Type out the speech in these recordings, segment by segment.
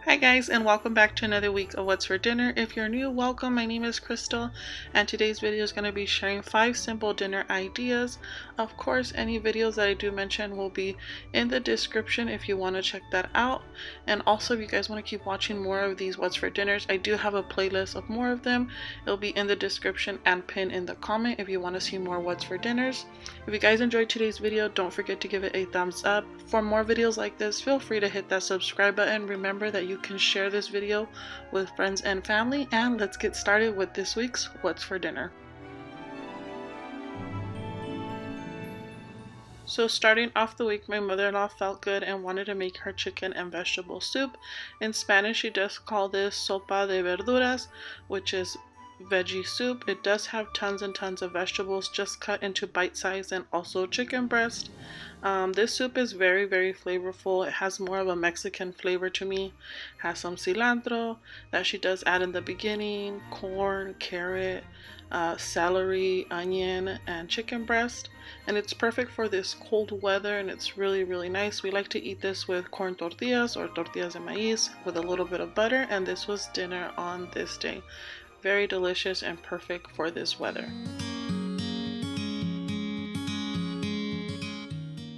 Hi guys, and welcome back to another week of What's for Dinner. If you're new, welcome. My name is Crystal, and today's video is going to be sharing 5 simple dinner ideas. Of course, any videos that I do mention will be in the description if you want to check that out. And also, if you guys want to keep watching more of these What's for Dinners, I do have a playlist of more of them. It'll be in the description and pinned in the comment if you want to see more What's for Dinners. If you guys enjoyed today's video, don't forget to give it a thumbs up. For more videos like this, feel free to hit that subscribe button. Remember that you can share this video with friends and family, and let's get started with this week's What's for Dinner. So starting off the week, my mother-in-law felt good and wanted to make her chicken and vegetable soup. In Spanish, she does call this sopa de verduras, which is veggie soup. It does have tons and tons of vegetables just cut into bite size, and also chicken breast. This soup is very flavorful. It has more of a Mexican flavor to me. Has some cilantro that she does add in the beginning, corn, carrot, celery, onion, and chicken breast. And it's perfect for this cold weather, and it's really nice. We like to eat this with corn tortillas or tortillas de maíz with a little bit of butter, and this was dinner on this day. Very delicious and perfect for this weather.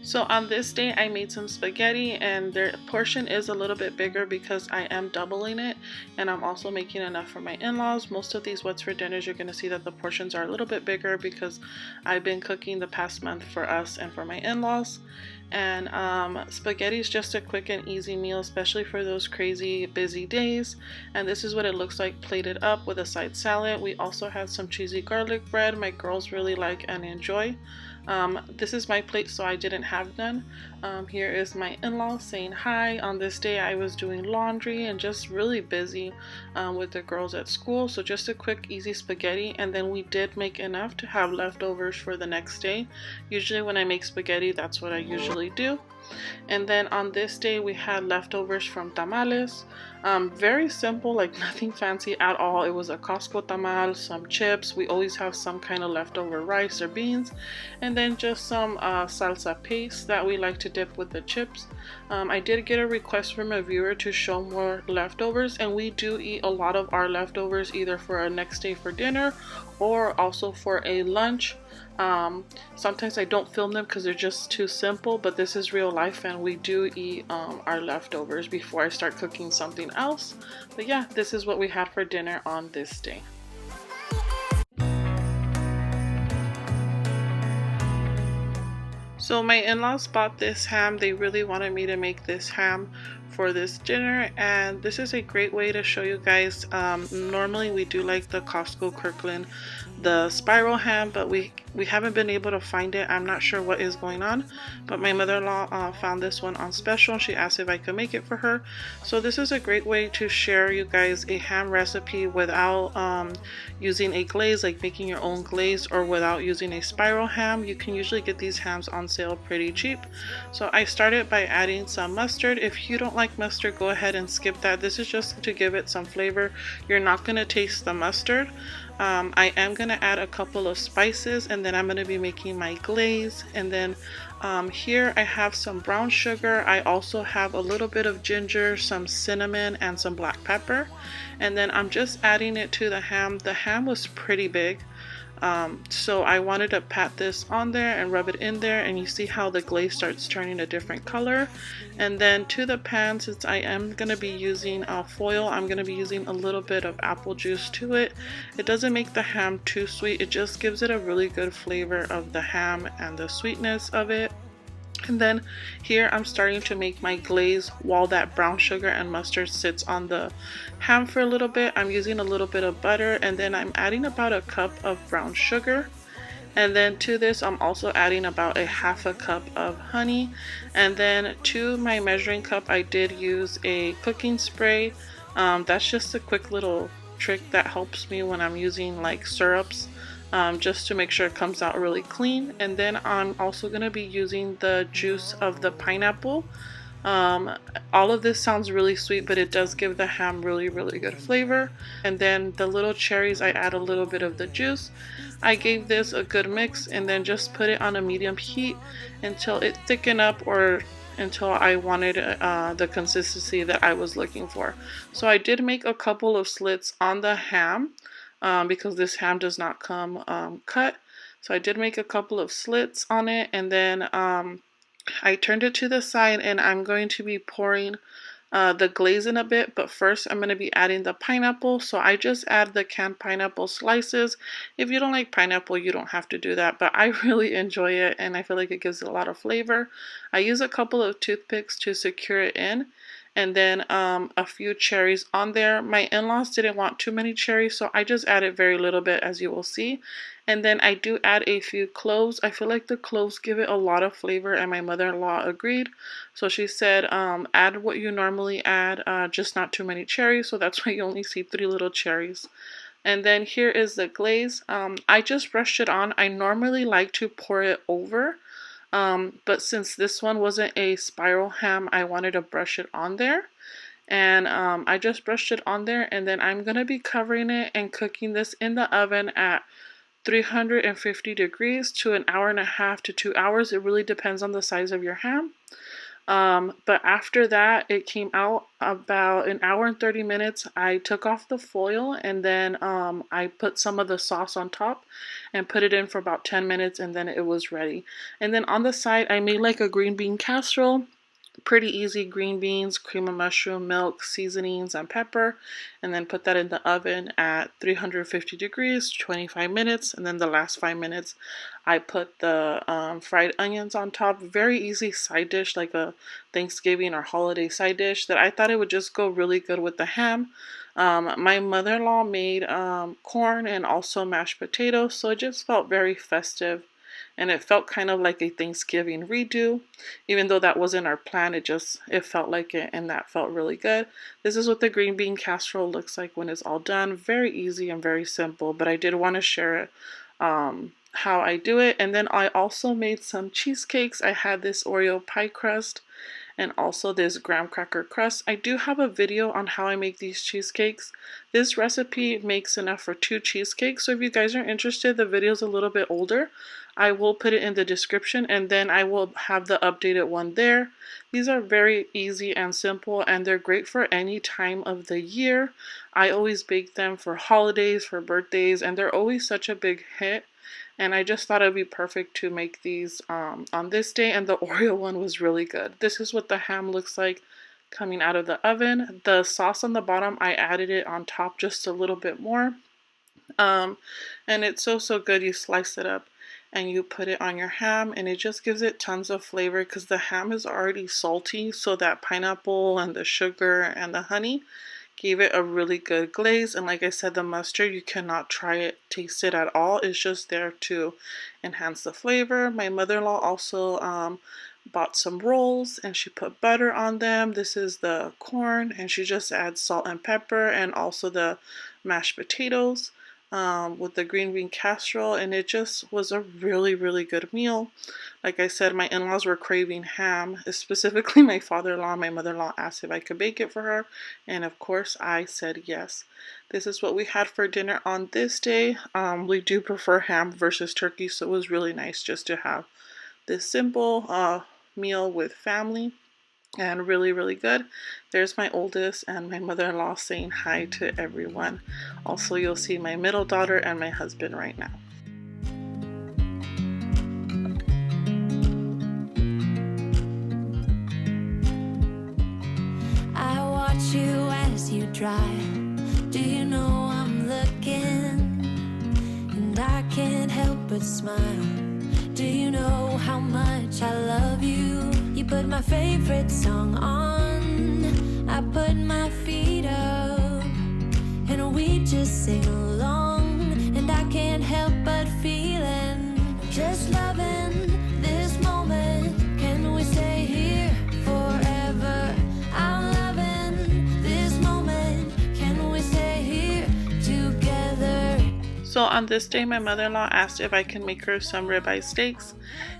So on this day, I made some spaghetti, and their portion is a little bit bigger because I am doubling it, and I'm also making enough for my in-laws. Most of these What's for Dinners, you're going to see that the portions are a little bit bigger because I've been cooking the past month for us and for my in-laws. And spaghetti is just a quick and easy meal, especially for those crazy busy days. And this is what it looks like plated up with a side salad. We also have some cheesy garlic bread my girls really like and enjoy. This is my plate, so I didn't have none. Here is my in-laws saying hi. On this day I was doing laundry and just really busy with the girls at school, so just a quick easy spaghetti. And then we did make enough to have leftovers for the next day. Usually when I make spaghetti, that's what I usually do. And then on this day we had leftovers from tamales. Very simple, like nothing fancy at all. It was a Costco tamal, some chips. We always have some kind of leftover rice or beans, and then just some salsa paste that we like to dip with the chips. I did get a request from a viewer to show more leftovers, and we do eat a lot of our leftovers either for our next day for dinner or also for a lunch. Sometimes I don't film them because they're just too simple, but this is real life and we do eat our leftovers before I start cooking something else. But yeah, this is what we had for dinner on this day. So my in-laws bought this ham. They really wanted me to make this ham for this dinner, and this is a great way to show you guys. Normally we do like the Costco Kirkland, the spiral ham, but we haven't been able to find it. I'm not sure what is going on, but my mother-in-law found this one on special. She asked if I could make it for her. So this is a great way to share you guys a ham recipe without using a glaze, like making your own glaze, or without using a spiral ham. You can usually get these hams on sale pretty cheap. So I started by adding some mustard. If you don't like mustard, go ahead and skip that. This is just to give it some flavor. You're not going to taste the mustard. I am going to add a couple of spices, and then I'm going to be making my glaze. And then here I have some brown sugar. I also have a little bit of ginger, some cinnamon, and some black pepper. And then I'm just adding it to the ham. The ham was pretty big, so I wanted to pat this on there and rub it in there, and you see how the glaze starts turning a different color. And then to the pan, since I am going to be using foil, I'm going to be using a little bit of apple juice to it. It doesn't make the ham too sweet, it just gives it a really good flavor of the ham and the sweetness of it. And then here I'm starting to make my glaze while that brown sugar and mustard sits on the ham for a little bit. I'm using a little bit of butter, and then I'm adding about a cup of brown sugar. And then to this I'm also adding about a half a cup of honey. And then to my measuring cup I did use a cooking spray. That's just a quick little trick that helps me when I'm using like syrups. Just to make sure it comes out really clean. And then I'm also going to be using the juice of the pineapple. All of this sounds really sweet, but it does give the ham really good flavor. And then the little cherries, I add a little bit of the juice. I gave this a good mix and then just put it on a medium heat until it thickened up, or until I wanted the consistency that I was looking for. So I did make a couple of slits on the ham because this ham does not come cut. So I did make a couple of slits on it, and then I turned it to the side, and I'm going to be pouring the glaze in a bit, but first I'm going to be adding the pineapple. So I just add the canned pineapple slices. If you don't like pineapple, you don't have to do that, but I really enjoy it and I feel like it gives it a lot of flavor. I use a couple of toothpicks to secure it in, and then a few cherries on there. My in-laws didn't want too many cherries, so I just added very little bit, as you will see. And then I do add a few cloves. I feel like the cloves give it a lot of flavor, and my mother-in-law agreed. So she said, add what you normally add, just not too many cherries. So that's why you only see 3 little cherries. And then here is the glaze. I just brushed it on. I normally like to pour it over, but since this one wasn't a spiral ham, I wanted to brush it on there. And I just brushed it on there, and then I'm going to be covering it and cooking this in the oven at 350 degrees to 1.5 hours to 2 hours. It really depends on the size of your ham. But after that, it came out about 1 hour and 30 minutes. I took off the foil, and then I put some of the sauce on top and put it in for about 10 minutes, and then it was ready. And then on the side, I made like a green bean casserole. Pretty easy: green beans, cream of mushroom, milk, seasonings, and pepper, and then put that in the oven at 350 degrees, 25 minutes, and then the last 5 minutes I put the fried onions on top. Very easy side dish, like a Thanksgiving or holiday side dish that I thought it would just go really good with the ham. My mother-in-law made corn and also mashed potatoes, so it just felt very festive. And it felt kind of like a Thanksgiving redo. Even though that wasn't our plan, it felt like it, and that felt really good. This is what the green bean casserole looks like when it's all done. Very easy and very simple, but I did want to share it, how I do it. And then I also made some cheesecakes. I had this Oreo pie crust and also this graham cracker crust. I do have a video on how I make these cheesecakes. This recipe makes enough for 2 cheesecakes, so if you guys are interested, the video is a little bit older. I will put it in the description, and then I will have the updated one there. These are very easy and simple, and they're great for any time of the year. I always bake them for holidays, for birthdays, and they're always such a big hit. And I just thought it would be perfect to make these on this day, and the Oreo one was really good. This is what the ham looks like coming out of the oven. The sauce on the bottom, I added it on top just a little bit more. And it's so good. You slice it up and you put it on your ham, and it just gives it tons of flavor because the ham is already salty, so that pineapple and the sugar and the honey gave it a really good glaze. And like I said, the mustard, you cannot taste it at all. It's just there to enhance the flavor. My mother-in-law also bought some rolls, and she put butter on them. This is the corn, and she just adds salt and pepper, and also the mashed potatoes with the green bean casserole, and it just was a really good meal. Like I said, my in-laws were craving ham, specifically my father-in-law. My mother-in-law asked if I could bake it for her, and of course I said yes. This is what we had for dinner on this day. We do prefer ham versus turkey, so it was really nice just to have this simple meal with family, and really good. There's my oldest and my mother-in-law saying hi to everyone. Also, you'll see my middle daughter and my husband right now. I watch you as you drive. Do you know I'm looking? And I can't help but smile. Do you know how much I love you? You put my favorite song on, I put my feet up, and we just sing along. And I can't help but feeling, just loving this moment. Can we stay here forever? I'm loving this moment. Can we stay here together? So on this day, my mother-in-law asked if I can make her some ribeye steaks,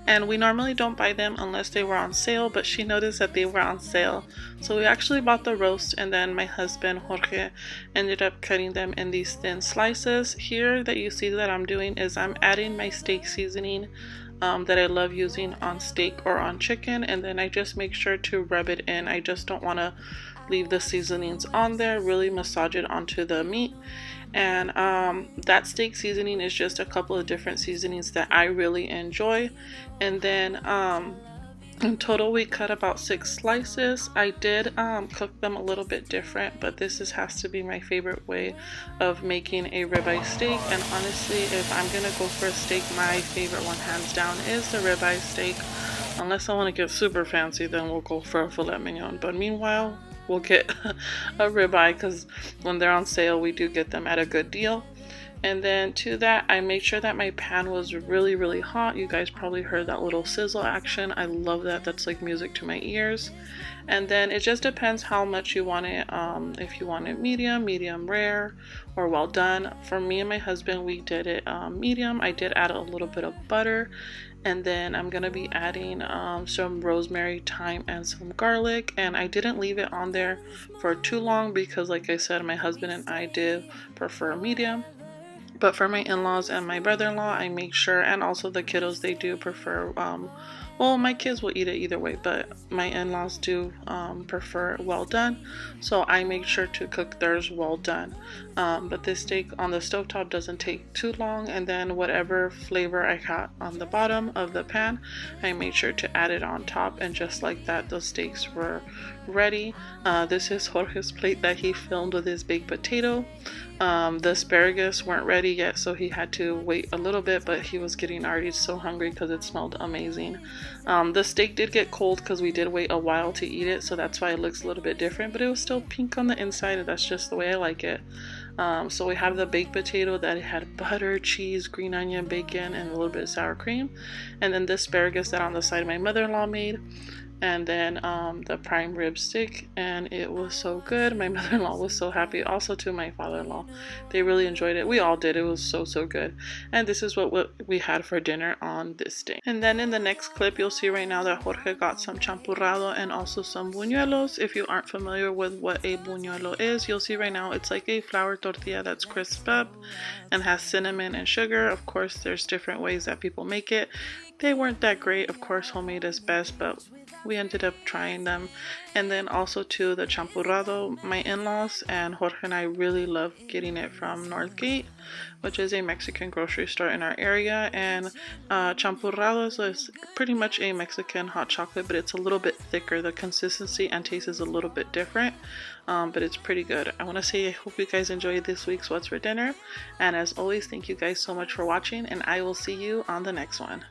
and we normally don't buy them unless they were on sale, but she noticed that they were on sale. So we actually bought the roast, and then my husband Jorge ended up cutting them in these thin slices. Here that you see that I'm doing is I'm adding my steak seasoning that I love using on steak or on chicken, and then I just make sure to rub it in. I just don't want to leave the seasonings on there, really massage it onto the meat. And that steak seasoning is just a couple of different seasonings that I really enjoy. And then in total we cut about 6 slices. I did cook them a little bit different, but has to be my favorite way of making a ribeye steak. And honestly, if I'm gonna go for a steak, my favorite one hands down is the ribeye steak. Unless I want to get super fancy, then we'll go for a filet mignon. But meanwhile, we'll get a ribeye because when they're on sale, we do get them at a good deal. And then to that, I made sure that my pan was really, really hot. You guys probably heard that little sizzle action. I love that. That's like music to my ears. And then it just depends how much you want it. If you want it medium rare, or well done. For me and my husband, we did it medium. I did add a little bit of butter. And then I'm gonna be adding some rosemary, thyme, and some garlic. And I didn't leave it on there for too long because, like I said, my husband and I did prefer medium. But for my in-laws and my brother-in-law, I make sure, and also the kiddos, they do prefer, well, my kids will eat it either way, but my in-laws do prefer well done. So I make sure to cook theirs well done. But this steak on the stovetop doesn't take too long. And then whatever flavor I got on the bottom of the pan, I made sure to add it on top. And just like that, those steaks were ready. This is Jorge's plate that he filmed with his baked potato. The asparagus weren't ready yet, so he had to wait a little bit, but he was getting already so hungry because it smelled amazing. The steak did get cold because we did wait a while to eat it, so that's why it looks a little bit different, but it was still pink on the inside, and that's just the way I like it. So we have the baked potato that had butter, cheese, green onion, bacon, and a little bit of sour cream. And then the asparagus that on the side my mother-in-law made. And then the prime rib stick, and it was so good. My mother-in-law was so happy, also to my father-in-law. They really enjoyed it. We all did. It was so good. And this is what we had for dinner on this day. And then in the next clip, you'll see right now that Jorge got some champurrado and also some buñuelos. If you aren't familiar with what a buñuelo is, you'll see right now it's like a flour tortilla that's crisped up and has cinnamon and sugar. Of course, there's different ways that people make it. They weren't that great. Of course, homemade is best, but we ended up trying them. And then also to the champurrado, my in-laws and Jorge and I really love getting it from Northgate, which is a Mexican grocery store in our area. And champurrados is pretty much a Mexican hot chocolate, but it's a little bit thicker. The consistency and taste is a little bit different, but it's pretty good. I want to say I hope you guys enjoyed this week's What's for Dinner, and as always, thank you guys so much for watching, and I will see you on the next one.